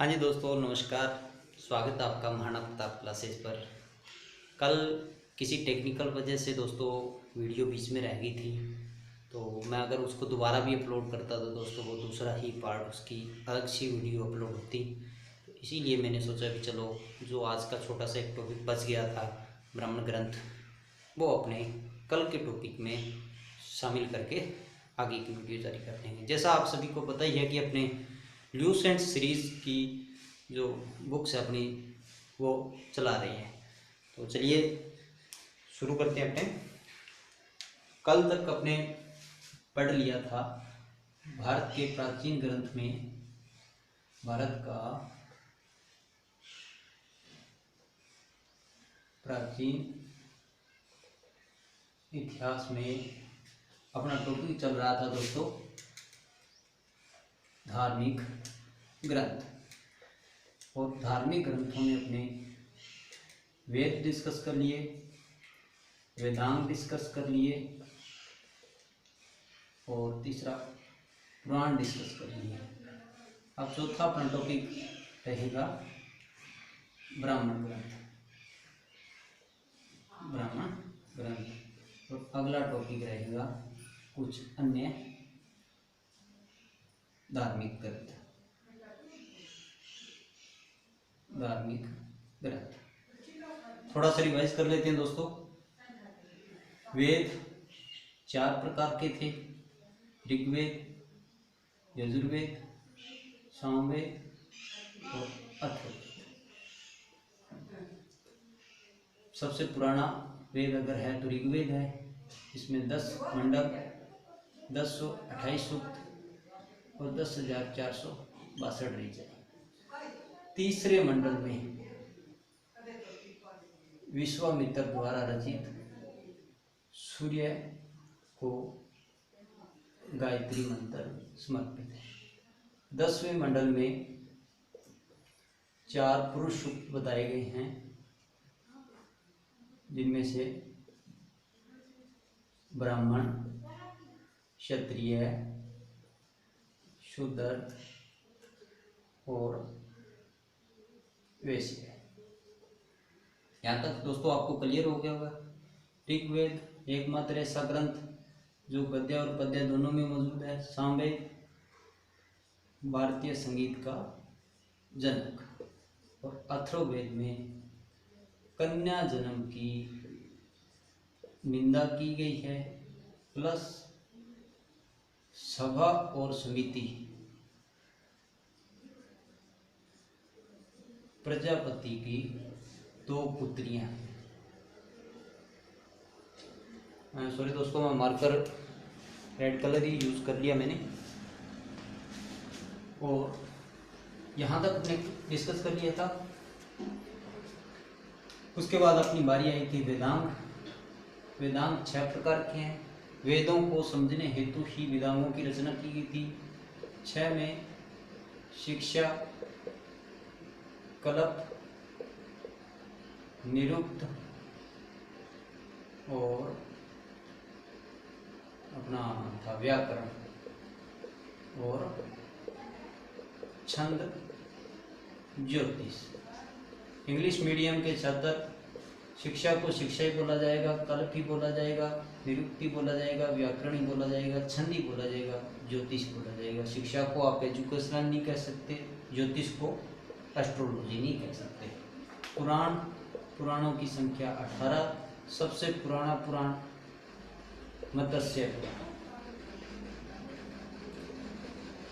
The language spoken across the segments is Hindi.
हाँ जी दोस्तों, नमस्कार। स्वागत है आपका महाना प्रताप क्लासेस पर। कल किसी टेक्निकल वजह से दोस्तों वीडियो बीच में रह गई थी, तो मैं अगर उसको दोबारा भी अपलोड करता तो दोस्तों वो दूसरा ही पार्ट, उसकी अलग सी वीडियो अपलोड होती। तो इसीलिए मैंने सोचा कि चलो जो आज का छोटा सा एक टॉपिक बच गया था ब्राह्मण ग्रंथ, वो अपने कल के टॉपिक में शामिल करके आगे की वीडियो जारी कर देंगे। जैसा आप सभी को पता ही है कि अपने ल्यूसेंट सीरीज़ की जो बुक्स है अपनी, वो चला रही हैं। तो चलिए शुरू करते हैं। अपने कल तक अपने पढ़ लिया था भारत के प्राचीन ग्रंथ में, भारत का प्राचीन इतिहास में अपना टॉपिक चल रहा था दोस्तों धार्मिक ग्रंथ। और धार्मिक ग्रंथों में अपने वेद डिस्कस कर लिए, वेदांग डिस्कस कर लिए, और तीसरा पुराण डिस्कस कर लिए। अब चौथा अपना टॉपिक रहेगा ब्राह्मण ग्रंथ, ब्राह्मण ग्रंथ। और अगला टॉपिक रहेगा कुछ अन्य धार्मिक ग्रंथ, धार्मिक ग्रंथ। थोड़ा सा रिवाइज कर लेते हैं दोस्तों। वेद 4 प्रकार के थे: ऋग्वेद, यजुर्वेद, सामवेद और अथर्ववेद। सबसे पुराना वेद अगर है तो ऋग्वेद है। इसमें 10 मंडल, 1028 सूक्त और 10,462 ऋचा। तीसरे मंडल में विश्वामित्र द्वारा रचित सूर्य को गायत्री मंत्र समर्पित है। 10वें मंडल में 4 पुरुष सूक्त बताए गए हैं, जिनमें से ब्राह्मण, क्षत्रिय, शूद्र और वैश्य। यहाँ तक दोस्तों आपको क्लियर हो गया होगा। ऋग्वेद एकमात्र ऐसा ग्रंथ जो गद्य और पद्य दोनों में मौजूद है। सामवेद भारतीय संगीत का जनक। और अथर्ववेद में कन्या जन्म की निंदा की गई है, प्लस सभा और समिति, प्रजापति की 2 पुत्रियां। सॉरी दोस्तों, मैं मार्कर रेड कलर ही यूज कर लिया मैंने। और यहाँ तक अपने डिस्कस कर लिया था। उसके बाद अपनी बारी आई थी वेदांग। वेदांग 6 प्रकार के हैं। वेदों को समझने हेतु ही वेदांगों की रचना की गई थी। 6 में शिक्षा, कल्प, निरुक्त और अपना था व्याकरण और छंद, ज्योतिष। इंग्लिश मीडियम के छात्र शिक्षा को शिक्षा ही बोला जाएगा, कल्प ही बोला जाएगा, निरुक्ति बोला जाएगा, व्याकरण ही बोला जाएगा, छंद ही बोला जाएगा, ज्योतिष बोला जाएगा। शिक्षा को आप एजुकेशनल नहीं कह सकते, ज्योतिष को एस्ट्रोलॉजी नहीं कह सकते। पुराणों की संख्या 18। सबसे पुराना पुराण मत्स्य पुराण।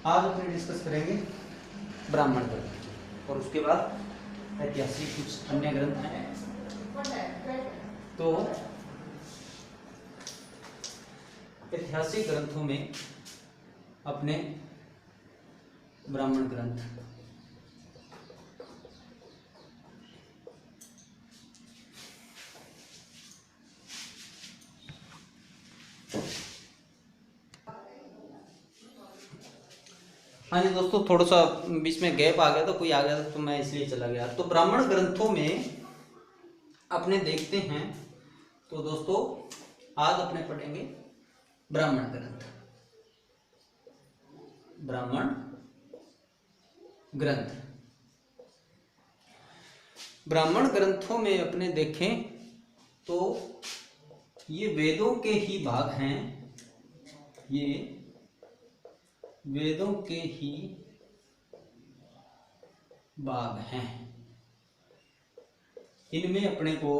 आज अपने डिस्कस करेंगे ब्राह्मण ग्रंथ, और उसके बाद ऐतिहासिक कुछ अन्य ग्रंथ हैं। तो ऐतिहासिक ग्रंथों में अपने ब्राह्मण ग्रंथ, हाँ जी दोस्तों, थोड़ा सा बीच में गैप आ गया था, कोई आ गया था तो मैं इसलिए चला गया। तो ब्राह्मण ग्रंथों में अपने देखते हैं। तो दोस्तों आज अपने पढ़ेंगे ब्राह्मण ग्रंथ। ब्राह्मण ग्रंथ ब्राह्मण ग्रंथों में अपने देखें तो ये वेदों के ही भाग हैं, ये वेदों के ही भाग हैं। इनमें अपने को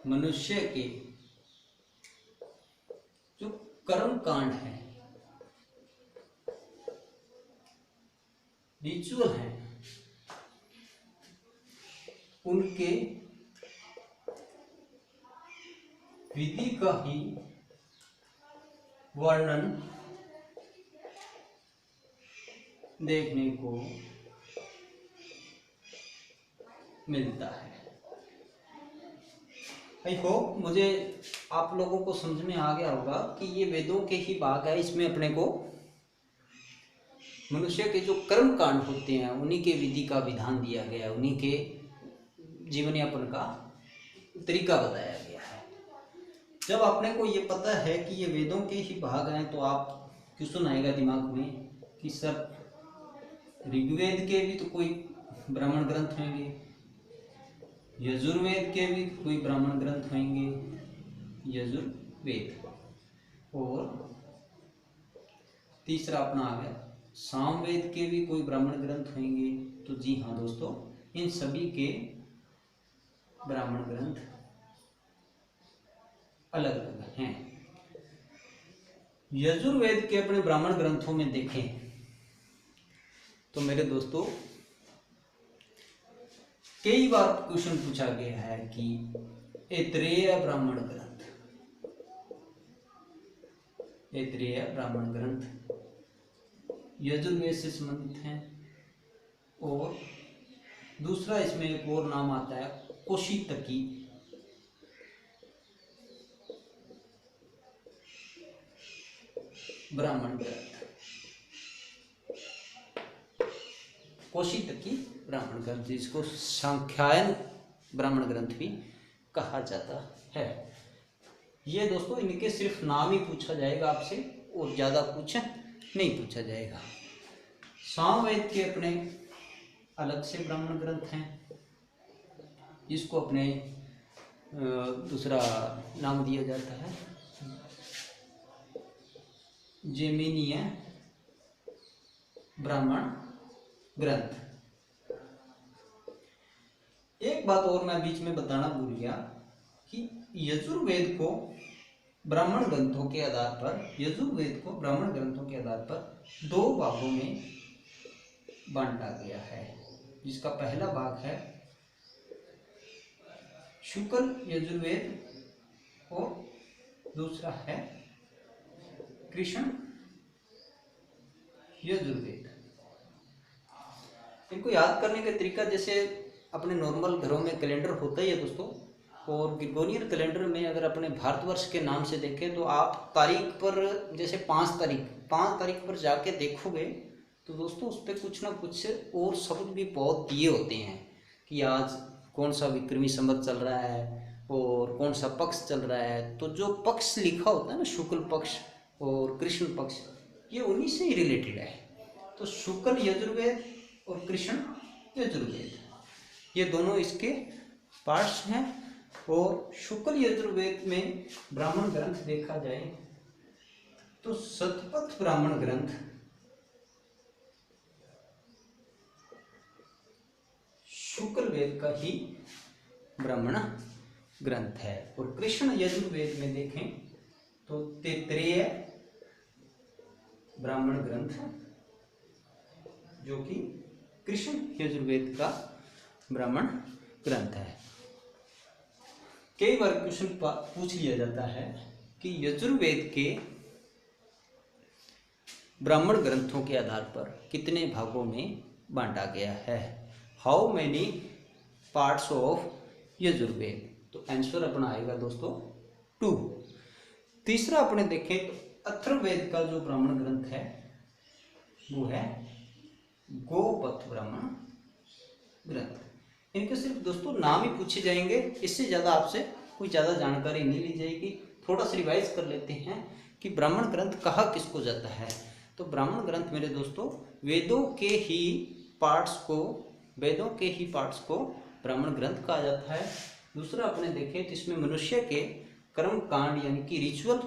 मनुष्य के जो कर्म कांड है, रिचुअल है, उनके विधि का ही वर्णन देखने को मिलता है। आई होप मुझे आप लोगों को समझ में आ गया होगा कि ये वेदों के ही भाग है। इसमें अपने को मनुष्य के जो कर्म कांड होते हैं उन्हीं के विधि का विधान दिया गया है, उन्हीं के जीवन यापन का तरीका बताया गया है। जब आपने को ये पता है कि ये वेदों के ही भाग हैं तो आप क्वेश्चन आएगा दिमाग में कि सर ऋग्वेद के भी तो कोई ब्राह्मण ग्रंथ होंगे, यजुर्वेद के भी कोई ब्राह्मण ग्रंथ होंगे, यजुर्वेद, और तीसरा अपना आ गया सामवेद के भी कोई ब्राह्मण ग्रंथ होंगे। तो जी हाँ दोस्तों, इन सभी के ब्राह्मण ग्रंथ अलग अलग हैं। यजुर्वेद के अपने ब्राह्मण ग्रंथों में देखें तो मेरे दोस्तों कई बार क्वेश्चन पूछा गया है कि ऐतरेय ब्राह्मण ग्रंथ, ऐतरेय ब्राह्मण ग्रंथ यजुर्वेद से संबंधित हैं, और दूसरा इसमें एक और नाम आता है कौशितकी ब्राह्मण ग्रंथ, कौशितकी ब्राह्मण ग्रंथ, जिसको सांख्यायन ब्राह्मण ग्रंथ भी कहा जाता है। ये दोस्तों इनके सिर्फ नाम ही पूछा जाएगा आपसे और ज़्यादा कुछ नहीं पूछा जाएगा। सामवेद के अपने अलग से ब्राह्मण ग्रंथ हैं, इसको अपने दूसरा नाम दिया जाता है जेमिनीय ब्राह्मण ग्रंथ। एक बात और मैं बीच में बताना भूल गया कि यजुर्वेद को ब्राह्मण ग्रंथों के आधार पर, यजुर्वेद को ब्राह्मण ग्रंथों के आधार पर दो भागों में बांटा गया है, जिसका पहला भाग है शुक्ल यजुर्वेद और दूसरा है कृष्ण यजुर्वेद। इनको याद करने का तरीका जैसे अपने नॉर्मल घरों में कैलेंडर होता ही है दोस्तों, और ग्रिगोरियन कैलेंडर में अगर अपने भारतवर्ष के नाम से देखें तो आप तारीख पर जैसे 5 तारीख पर जाके देखोगे तो दोस्तों उस पर कुछ ना कुछ और शब्द भी बहुत दिए होते हैं कि आज कौन सा विक्रमी संवत चल रहा है और कौन सा पक्ष चल रहा है। तो जो पक्ष लिखा होता है ना, शुक्ल पक्ष और कृष्ण पक्ष, ये उन्हीं से ही रिलेटेड है। तो शुक्ल यजुर्वेद और कृष्ण यजुर्वेद ये दोनों इसके पार्ट्स हैं। और शुक्ल यजुर्वेद में ब्राह्मण ग्रंथ देखा जाए तो शतपथ ब्राह्मण ग्रंथ शुक्ल वेद का ही ब्राह्मण ग्रंथ है। और कृष्ण यजुर्वेद में देखें तो तैत्तिरीय ब्राह्मण ग्रंथ जो कि कृष्ण यजुर्वेद का ब्राह्मण ग्रंथ है। कई बार क्वेश्चन पूछ लिया जाता है कि यजुर्वेद के ब्राह्मण ग्रंथों के आधार पर कितने भागों में बांटा गया है, how many parts of Yajurveda. तो आंसर अपना आएगा दोस्तों 2। तीसरा अपने देखें तो अथर्ववेद का जो ब्राह्मण ग्रंथ है वो है गोपथ ब्राह्मण ग्रंथ। इनके सिर्फ दोस्तों नाम ही पूछे जाएंगे, इससे ज़्यादा आपसे कोई ज़्यादा जानकारी नहीं ली जाएगी। थोड़ा सा रिवाइज कर लेते हैं कि ब्राह्मण ग्रंथ कहा किसको जाता है। तो ब्राह्मण ग्रंथ मेरे दोस्तों वेदों के ही पार्ट्स को ब्राह्मण ग्रंथ कहा जाता है। दूसरा अपने देखें तो इसमें मनुष्य के कर्म कांड यानी कि रिचुअल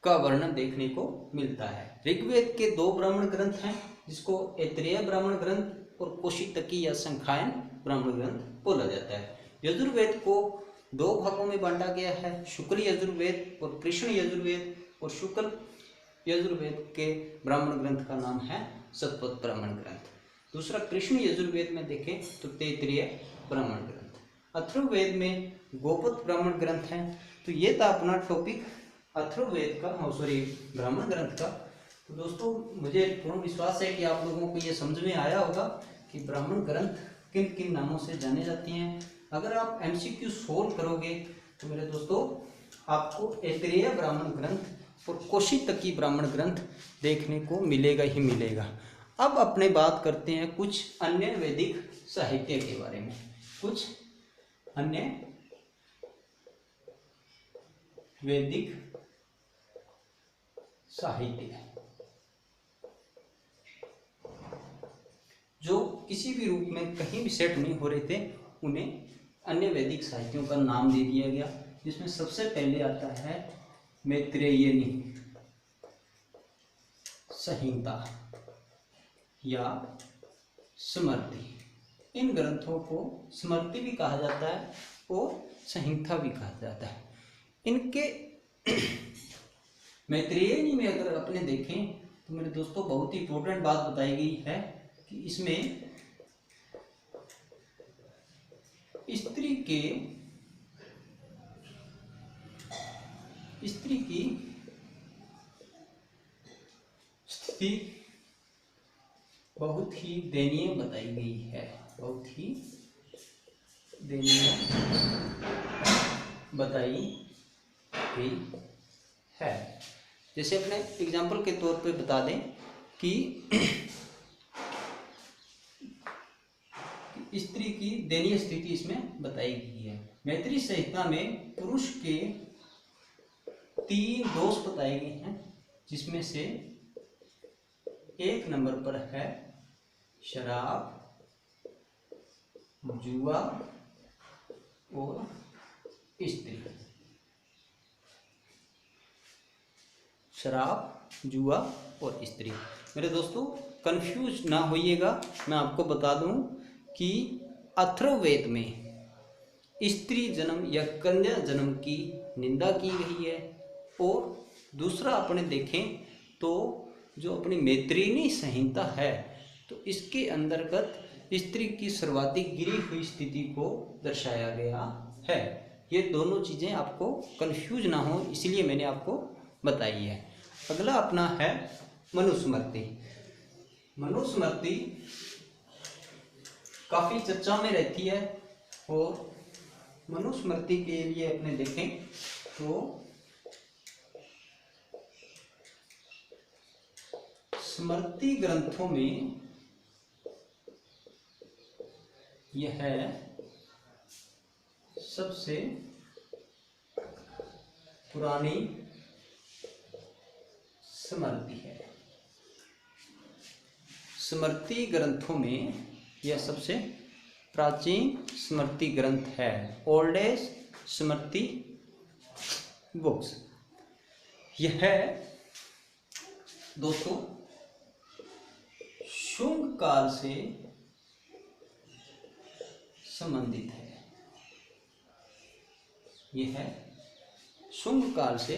का वर्णन देखने को मिलता है। ऋग्वेद के 2 ब्राह्मण ग्रंथ हैं, जिसको ऐतरेय ब्राह्मण ग्रंथ और कौशितकी या संखायन ब्राह्मण ग्रंथ बोला जाता है। यजुर्वेद को 2 भागों में बांटा गया है, शुक्ल यजुर्वेद और कृष्ण यजुर्वेद, और शुक्ल यजुर्वेद के ब्राह्मण ग्रंथ का नाम है शतपथ ब्राह्मण ग्रंथ। दूसरा कृष्ण यजुर्वेद में देखें तो तैत्तिरीय ब्राह्मण ग्रंथ। अथर्ववेद में गोपद ब्राह्मण ग्रंथ है। तो ये था अपना टॉपिक अथर्ववेद का, ब्राह्मण ग्रंथ का। तो दोस्तों मुझे पूर्ण विश्वास है कि आप लोगों को ये समझ में आया होगा कि ब्राह्मण ग्रंथ किन किन नामों से जाने जाती हैं। अगर आप MCQ सोल्व करोगे तो मेरे दोस्तों आपको ऐतरेय ब्राह्मण ग्रंथ और कौशितकी ब्राह्मण ग्रंथ देखने को मिलेगा ही मिलेगा। अब अपने बात करते हैं कुछ अन्य वैदिक साहित्य के बारे में। कुछ अन्य वैदिक साहित्य जो किसी भी रूप में कहीं भी सेट नहीं हो रहे थे, उन्हें अन्य वैदिक साहित्यों का नाम दे दिया गया, जिसमें सबसे पहले आता है मैत्रेयनी संहिता या स्मृति। इन ग्रंथों को स्मृति भी कहा जाता है और संहिता भी कहा जाता है। इनके मैत्रेयनी में अगर अपने देखें तो मेरे दोस्तों बहुत ही इंपॉर्टेंट बात बताई गई है कि इसमें स्त्री की स्थिति बहुत ही दयनीय बताई गई है, बहुत ही दयनीय बताई गई है। जैसे अपने एग्जाम्पल के तौर पे बता दें कि स्त्री की दयनीय स्थिति इसमें बताई गई है। मैत्री संहिता में पुरुष के 3 दोष बताए गए हैं, जिसमें से 1 नंबर पर है शराब, जुआ और स्त्री। शराब, जुआ और स्त्री। मेरे दोस्तों कंफ्यूज ना होइएगा, मैं आपको बता दूं कि अथर्ववेद में स्त्री जन्म या कन्या जन्म की निंदा की गई है। और दूसरा अपने देखें तो जो अपनी मैत्रेयनी संहिता है तो इसके अंतर्गत स्त्री की सर्वाधिक गिरी हुई स्थिति को दर्शाया गया है। ये दोनों चीज़ें आपको कंफ्यूज ना हो इसलिए मैंने आपको बताई है। अगला अपना है मनुस्मृति। मनुस्मृति काफ़ी चर्चा में रहती है और मनुस्मृति के लिए अपने देखें तो स्मृति ग्रंथों में यह सबसे पुरानी स्मृति है। स्मृति ग्रंथों में यह सबसे प्राचीन स्मृति ग्रंथ है, ओल्डेस्ट स्मृति बुक्स। यह दोस्तों शुंग काल से संबंधित है। यह शुंग काल से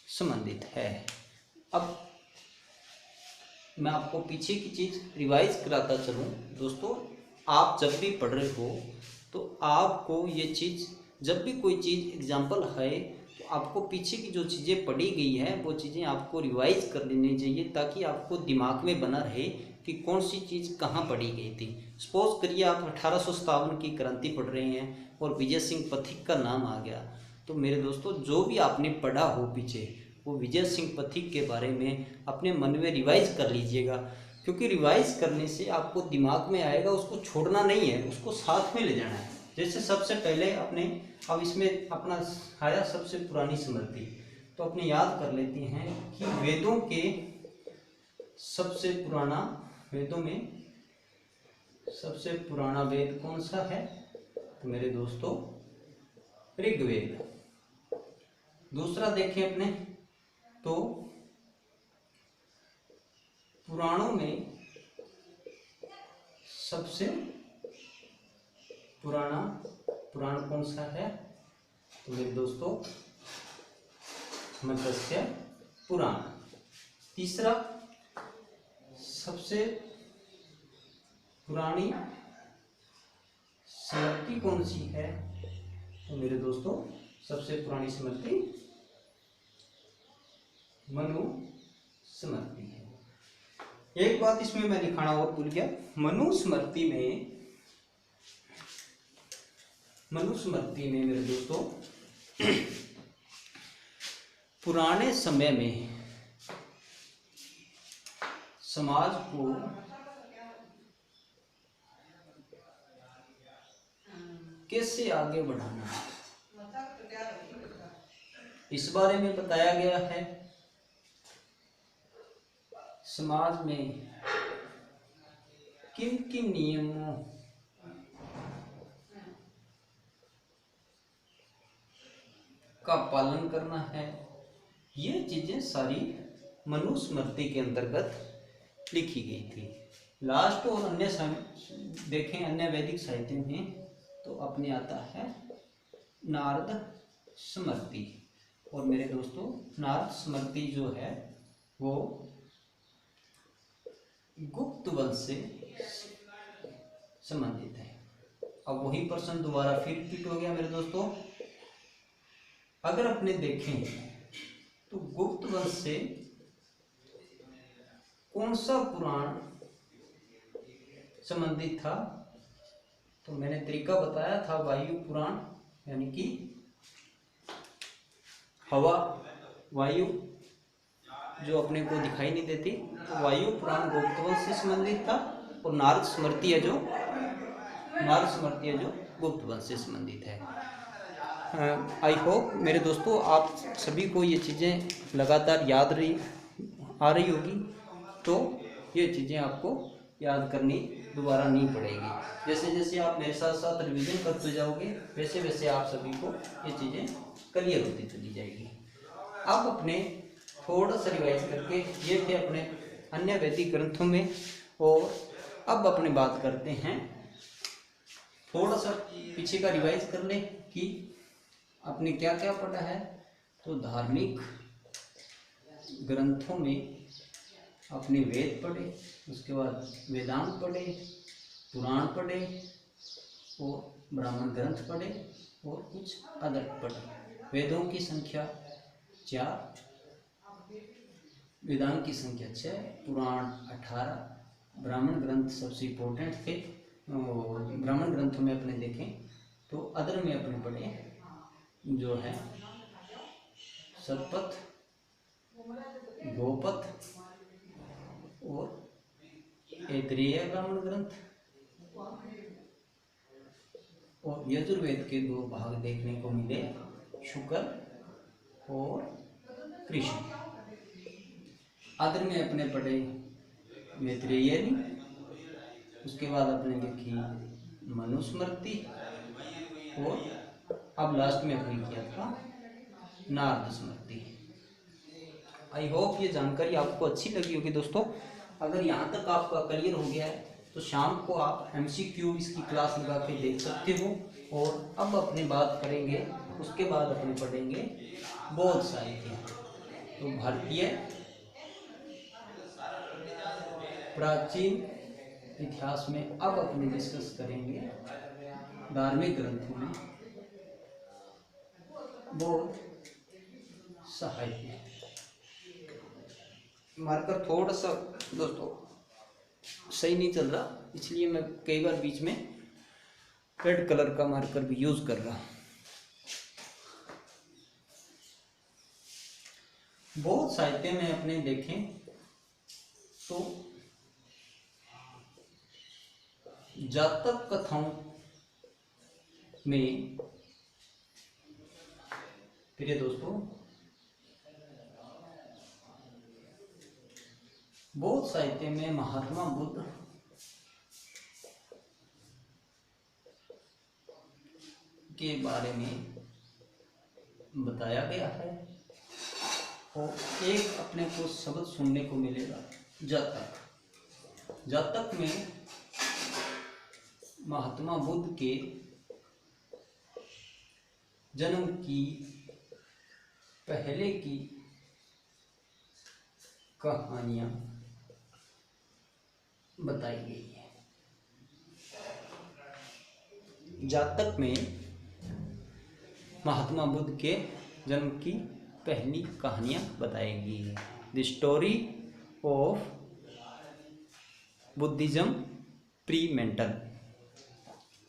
संबंधित है। अब मैं आपको पीछे की चीज़ रिवाइज कराता चलूँ। दोस्तों आप जब भी पढ़ रहे हो तो आपको ये चीज़, जब भी कोई चीज़ एग्जाम्पल है तो आपको पीछे की जो चीज़ें पढ़ी गई हैं वो चीज़ें आपको रिवाइज कर लेनी चाहिए, ताकि आपको दिमाग में बना रहे कि कौन सी चीज़ कहाँ पढ़ी गई थी। सपोज करिए आप 1857 की क्रांति पढ़ रहे हैं और विजय सिंह पथिक का नाम आ गया, तो मेरे दोस्तों जो भी आपने पढ़ा हो पीछे वो विजय सिंह पथिक के बारे में अपने मन में रिवाइज कर लीजिएगा, क्योंकि रिवाइज करने से आपको दिमाग में आएगा, उसको छोड़ना नहीं है, उसको साथ में ले जाना है। जैसे सबसे पहले अपने अब इसमें अपना आया सबसे पुरानी स्मृति, तो अपने याद कर लेते हैं कि वेदों के सबसे पुराना, वेदों में सबसे पुराना वेद कौन सा है? तो मेरे दोस्तों ऋग्वेद। दूसरा देखें अपने तो पुराणों में सबसे पुराना पुराण कौन सा है? तो मेरे दोस्तों मत्स्य पुराण। तीसरा सबसे पुरानी स्मृति कौन सी है? तो मेरे दोस्तों सबसे पुरानी स्मृति मनुस्मृति है। एक बात इसमें मैं दिखाना और भूल गया, मनुस्मृति में मेरे दोस्तों पुराने समय में समाज को कैसे आगे बढ़ाना है इस बारे में बताया गया है। समाज में किन किन नियमों का पालन करना है, ये चीजें सारी मनुस्मृति के अंतर्गत लिखी गई थी। लास्ट और अन्य देखें अन्य वैदिक साहित्य में तो अपने आता है नारद स्मृति। और मेरे दोस्तों नारद स्मृति जो है वो गुप्त वंश से संबंधित है। अब वही प्रश्न दोबारा फिर रिपीट हो गया मेरे दोस्तों। अगर अपने देखें तो गुप्त वंश से कौन सा पुराण संबंधित था? तो मैंने तरीका बताया था वायु पुराण, यानी कि हवा वायु जो अपने को दिखाई नहीं देती, तो वायु पुराण गुप्त वंश से संबंधित था। और नारद स्मृति है जो गुप्त वंश से संबंधित है। आई होप मेरे दोस्तों आप सभी को ये चीज़ें लगातार याद आ रही होगी, तो ये चीज़ें आपको याद करनी दोबारा नहीं पड़ेगी। जैसे जैसे आप मेरे साथ साथ रिवीजन करते जाओगे वैसे वैसे आप सभी को ये चीज़ें क्लियर होती चली जाएगी। अब अपने थोड़ा सा रिवाइज करके, ये थे अपने अन्य वैदिक ग्रंथों में, और अब अपने बात करते हैं, थोड़ा सा पीछे का रिवाइज कर ले कि आपने क्या क्या पढ़ा है। तो धार्मिक ग्रंथों में अपने वेद पढ़े, उसके बाद वेदांत पढ़े, पुराण पढ़े और ब्राह्मण ग्रंथ पढ़े और कुछ अदर पढ़े। वेदों की संख्या 4, वेदांत की संख्या 6, पुराण 18, ब्राह्मण ग्रंथ सबसे इम्पोर्टेंट थे। ब्राह्मण ग्रंथों में अपने देखें तो अदर में अपने पढ़े जो है शतपथ, गोपथ और ऐतरेय ब्राह्मण ग्रंथ, और यजुर्वेद के 2 भाग देखने को मिले, शुक्ल और कृष्ण। आदर में अपने पढ़े मैत्रेयी, उसके बाद अपने देखी मनुस्मृति, और अब लास्ट में अपने किया था नारद स्मृति। आई होप ये जानकारी आपको अच्छी लगी होगी दोस्तों। अगर यहाँ तक आपका क्लियर हो गया है तो शाम को आप MCQ इसकी क्लास लगा के देख सकते हो। और अब अपने बात करेंगे, उसके बाद अपने पढ़ेंगे बौद्ध साहित्य। तो भारतीय प्राचीन इतिहास में अब अपने डिस्कस करेंगे धार्मिक ग्रंथों में बौद्ध साहित्य। मार्कर थोड़ा सा दोस्तों सही नहीं चल रहा, इसलिए मैं कई बार बीच में रेड कलर का मार्कर भी यूज कर रहा। बौद्ध साहित्य में अपने देखें तो जातक कथाओं में प्रिय दोस्तों बौद्ध साहित्य में महात्मा बुद्ध के बारे में बताया गया है और एक अपने को शब्द सुनने को मिलेगा जातक। जातक में महात्मा बुद्ध के जन्म की पहले की कहानियां बताई गई है। जातक में महात्मा बुद्ध के जन्म की पहली कहानियां बताई गई है। The story of Buddhism pre mental.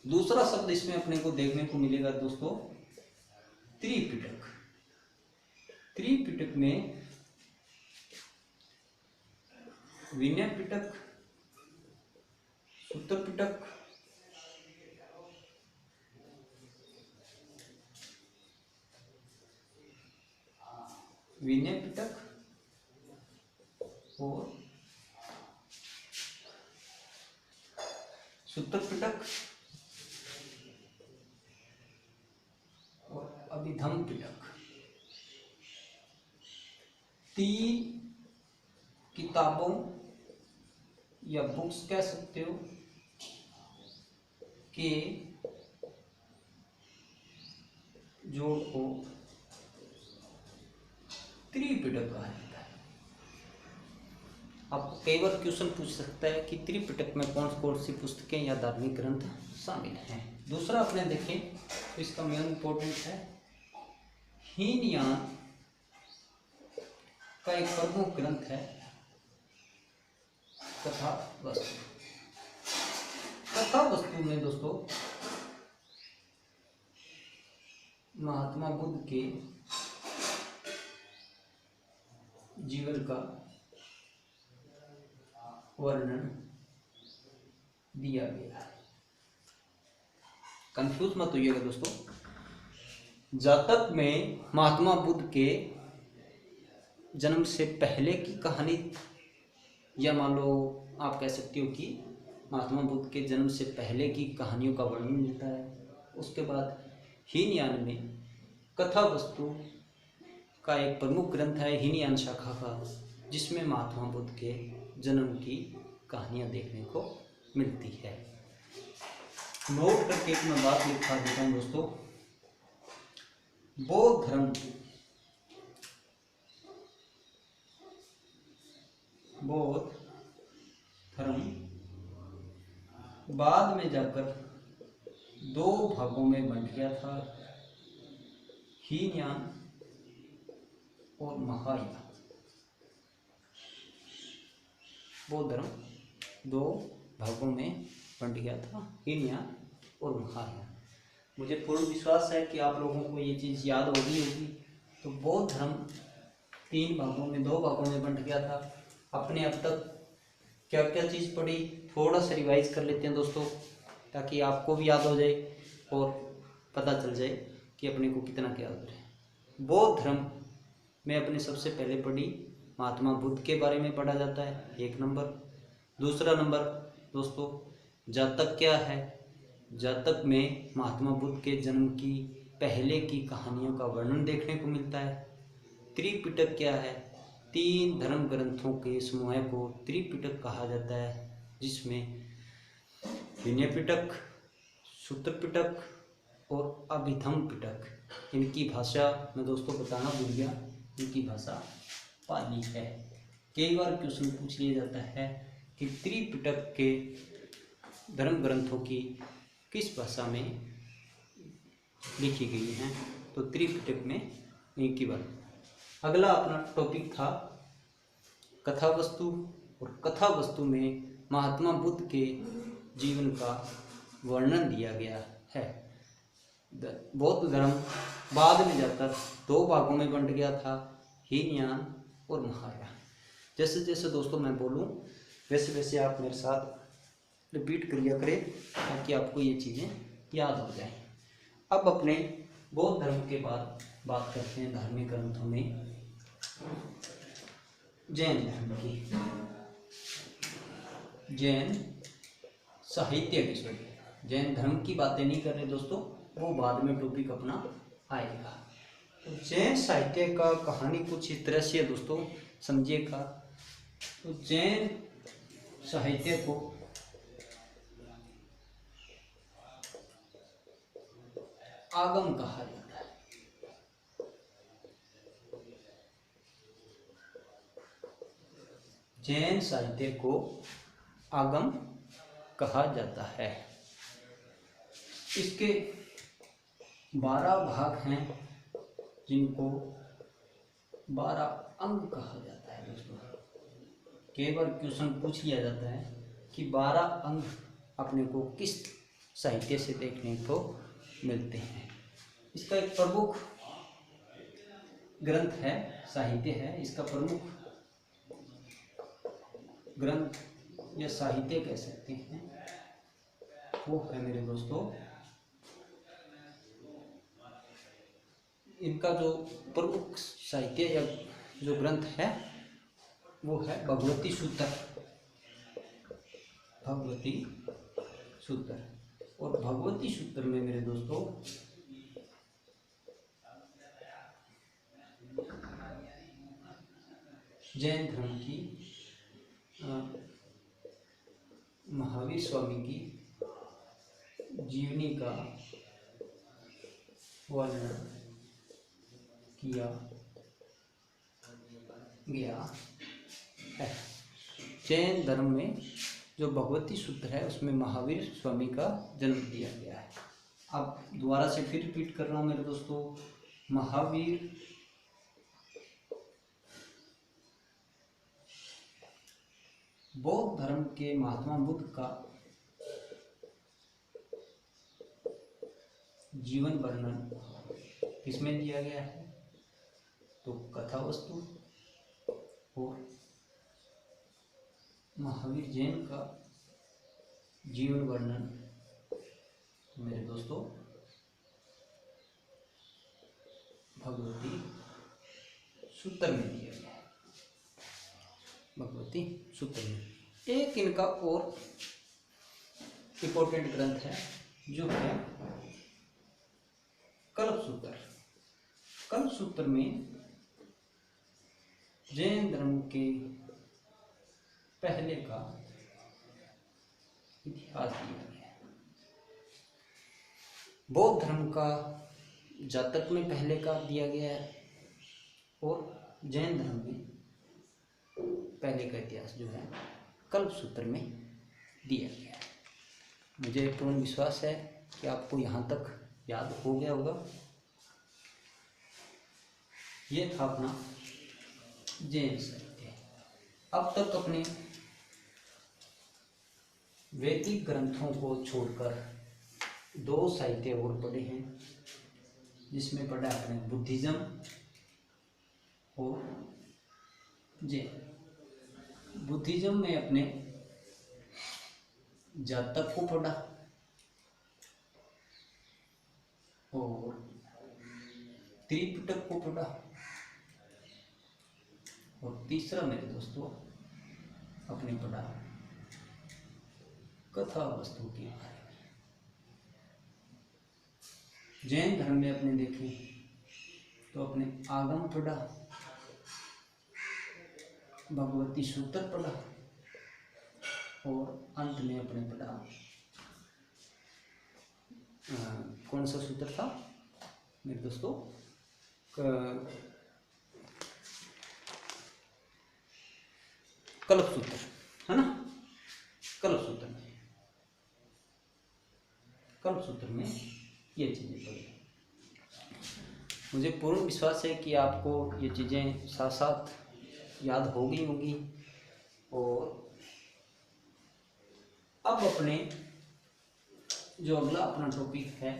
दूसरा शब्द इसमें अपने को देखने को मिलेगा दोस्तों त्रिपिटक। त्रिपिटक में विनय पिटक, सूत्र पिटक, विनय पिटक और सूत्र पिटक और अभिधम पिटक, तीन किताबों या बुक्स कह सकते हो के जोड़ को त्रिपिटक कहा जाता है। आपको कई बार क्वेश्चन पूछ सकता है कि त्रिपिटक में कौन कौन सी पुस्तकें या धार्मिक ग्रंथ शामिल हैं। दूसरा अपने देखें तो इसका मेन इंपॉर्टेंट है हीनयान का एक प्रमुख ग्रंथ है कथा वस्तु। कथा वस्तु में दोस्तों महात्मा बुद्ध के जीवन का वर्णन दिया गया है। कंफ्यूज मत होइएगा दोस्तों। जातक में महात्मा बुद्ध के जन्म से पहले की कहानी या मान लो आप कह सकते हो कि महात्मा बुद्ध के जन्म से पहले की कहानियों का वर्णन मिलता है। उसके बाद हीनयान में कथा वस्तु का एक प्रमुख ग्रंथ है हीनयान शाखा का, जिसमें महात्मा बुद्ध के जन्म की कहानियां देखने को मिलती है। नोट करके एक मैं बात लिखा देता हूँ दोस्तों। बौद्ध धर्म बाद में जाकर दो भागों में बंट गया था, हीनयान और महायान। बौद्ध धर्म दो भागों में बंट गया था, हीनयान और महायान। मुझे पूर्ण विश्वास है कि आप लोगों को ये चीज़ याद होगी। तो बौद्ध धर्म तीन भागों में दो भागों में बंट गया था। अपने अब तक क्या क्या चीज़ पढ़ी थोड़ा सा रिवाइज कर लेते हैं दोस्तों, ताकि आपको भी याद हो जाए और पता चल जाए कि अपने को कितना क्या याद है। बौद्ध धर्म में अपने सबसे पहले पढ़ी महात्मा बुद्ध के बारे में पढ़ा जाता है, एक नंबर। दूसरा नंबर दोस्तों जातक क्या है। जातक में महात्मा बुद्ध के जन्म की पहले की कहानियों का वर्णन देखने को मिलता है। त्रिपिटक क्या है, तीन धर्म ग्रंथों के समूह को त्रिपिटक कहा जाता है, जिसमें विनय पिटक, सूत्र पिटक और अभिधम पिटक। इनकी भाषा मैं दोस्तों बताना भूल गया, इनकी भाषा पाली है। कई बार क्वेश्चन पूछ लिया जाता है कि त्रिपिटक के धर्म ग्रंथों की किस भाषा में लिखी गई हैं, तो त्रिपिटक में इनकी बात। अगला अपना टॉपिक था कथा वस्तु, और कथा वस्तु में महात्मा बुद्ध के जीवन का वर्णन दिया गया है। बौद्ध धर्म बाद में जाकर दो भागों में बंट गया था, हीनयान और महायान। जैसे जैसे दोस्तों मैं बोलूं वैसे वैसे आप मेरे साथ रिपीट करिया करें, ताकि आपको ये चीज़ें याद हो जाएं। अब अपने बौद्ध धर्म के बाद बात करते हैं धार्मिक ग्रंथों में जैन धर्म की। जैन साहित्य की, जैन धर्म की बातें नहीं कर रहे दोस्तों, वो बाद में टॉपिक अपना आएगा। तो जैन साहित्य का कहानी कुछ इस तरह से है दोस्तों, समझिएगा। तो जैन साहित्य को आगम कहा जाता है। जैन साहित्य को आगम कहा जाता है। इसके 12 भाग हैं, जिनको 12 अंग कहा जाता है दोस्तों। कई बार क्वेश्चन पूछ लिया जाता है कि 12 अंग अपने को किस साहित्य से देखने को मिलते हैं। इसका एक प्रमुख ग्रंथ है, साहित्य है, इसका प्रमुख ग्रंथ या साहित्य कह सकते हैं, वो है मेरे दोस्तों, इनका जो प्रमुख साहित्य या जो ग्रंथ है वो है भगवती सूत्र। भगवती सूत्र, और भगवती सूत्र में मेरे दोस्तों जैन धर्म की महावीर स्वामी की जीवनी का वर्णन किया गया है। जैन धर्म में जो भगवती सूत्र है उसमें महावीर स्वामी का जन्म दिया गया है। अब दोबारा से फिर रिपीट कर रहा हूँ मेरे दोस्तों, महावीर बौद्ध धर्म के महात्मा बुद्ध का जीवन वर्णन किसमें दिया गया है, तो कथा वस्तु। और महावीर जैन का जीवन वर्णन मेरे दोस्तों भगवती सूत्र में दिया गया है। भगवती सूत्र में एक इनका और इम्पोर्टेंट ग्रंथ है जो है कल्पसूत्र। कल्पसूत्र में जैन धर्म के पहले का इतिहास दिया गया है। बौद्ध धर्म का जातक में पहले का दिया गया है और जैन धर्म में पहले का इतिहास जो है कल्पसूत्र में दिया गया है। मुझे पूर्ण विश्वास है कि आपको यहाँ तक याद हो गया होगा। ये था अपना जैन साहित्य। अब तक अपने वैदिक ग्रंथों को छोड़कर 2 साहित्य और पढ़े हैं, जिसमें पढ़ा अपने बुद्धिज्म और जैन। बुद्धिज्म में अपने जातक को पढ़ा और त्रिपिटक को पढ़ा, और तीसरा मेरे दोस्तों अपने पढ़ा कथा वस्तु के बारे में। जैन धर्म में अपने देखें तो अपने आगम पढ़ा, भगवती सूत्र पढ़ा, और अंत में अपने पढ़ा कौन सा सूत्र था मेरे दोस्तों, कल्पसूत्र है ना। कल्पसूत्र में ये चीज़ें पढ़ी। मुझे पूर्ण विश्वास है कि आपको ये चीज़ें साथ साथ याद हो गई होंगी। और अब अपने जो अगला अपना टॉपिक है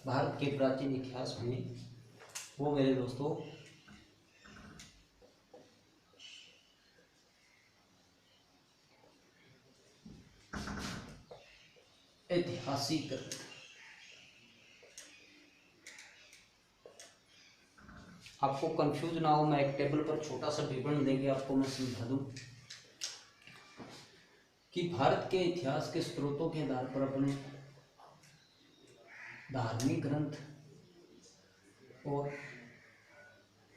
भारत के प्राचीन इतिहास में, वो मेरे दोस्तों ऐतिहासिक ग्रंथ। आपको कंफ्यूज ना हो, मैं एक टेबल पर छोटा सा विवरण देके आपको मैं समझा दूं कि भारत के इतिहास के स्रोतों के आधार पर अपने धार्मिक ग्रंथ और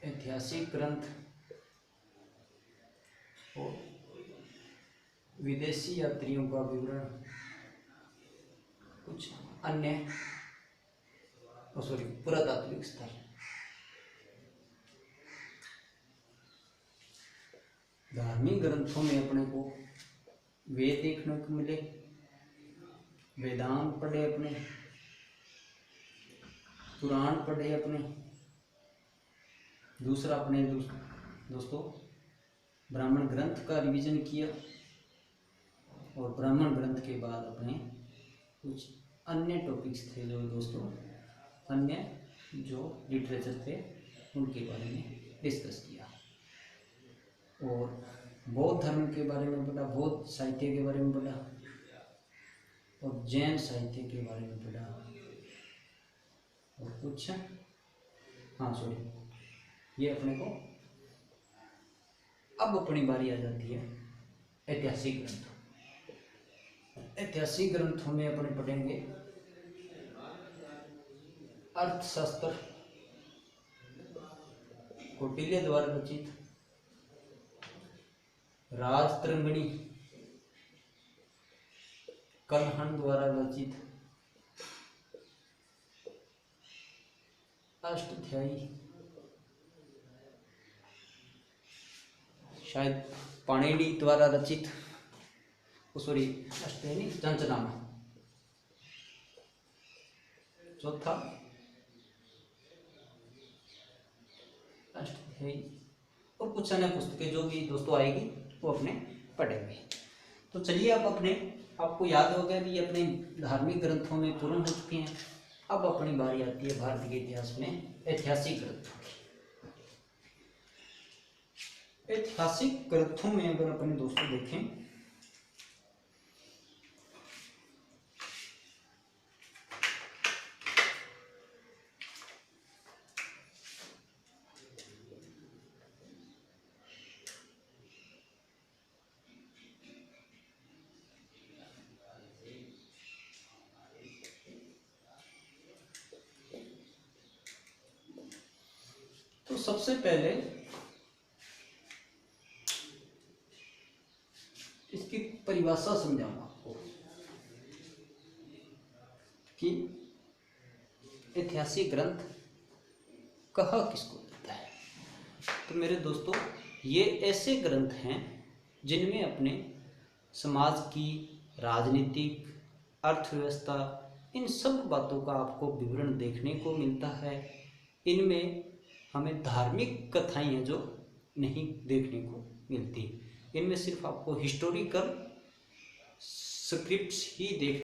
ऐतिहासिक ग्रंथ और विदेशी यात्रियों का विवरण, कुछ अन्य पुरातात्विक स्थल, धार्मिक ग्रंथों में अपने को वेद देखने को मिले, वेदांत पढ़े अपने, पुराण पढ़े अपने। दूसरा अपने दोस्तों ब्राह्मण ग्रंथ का रिवीजन किया, और ब्राह्मण ग्रंथ के बाद अपने कुछ अन्य टॉपिक्स थे जो दोस्तों अन्य जो लिटरेचर थे उनके बारे में डिस्कस किया, और बौद्ध धर्म के बारे में पढ़ा, बौद्ध साहित्य के बारे में पढ़ा, और जैन साहित्य के बारे में पढ़ा, और कुछ ये अपने को अब अपनी बारी आ जाती है ऐतिहासिक ग्रंथों। ऐतिहासिक ग्रंथों में अपने पढ़ेंगे अर्थशास्त्र, कौटिल्य द्वारा रचित, राजतरंगिणी कलहण द्वारा रचित, अष्टाध्यायी शायद पाणिनि द्वारा रचित, अष्टाध्यायी चंचनामा। चौथा अष्टाध्यायी, और कुछ अन्य पुस्तकें जो भी दोस्तों आएगी वो अपने पढ़ेंगे। तो चलिए अब अपने आपको याद हो गया भी अपने धार्मिक ग्रंथों में पूर्ण हो चुके हैं। अब अपनी बारी आती है भारत के इतिहास में ऐतिहासिक ग्रंथों की। ऐतिहासिक ग्रंथों में अगर अपने दोस्तों देखें तो सबसे पहले इसकी परिभाषा समझाऊंगा आपको कि ऐतिहासिक ग्रंथ कहा किसको जाता है। तो मेरे दोस्तों ये ऐसे ग्रंथ हैं जिनमें अपने समाज की, राजनीतिक, अर्थव्यवस्था, इन सब बातों का आपको विवरण देखने को मिलता है। इनमें हमें धार्मिक कथाएं हैं जो नहीं देखने को मिलती। इनमें सिर्फ आपको हिस्टोरिकल स्क्रिप्ट्स ही देख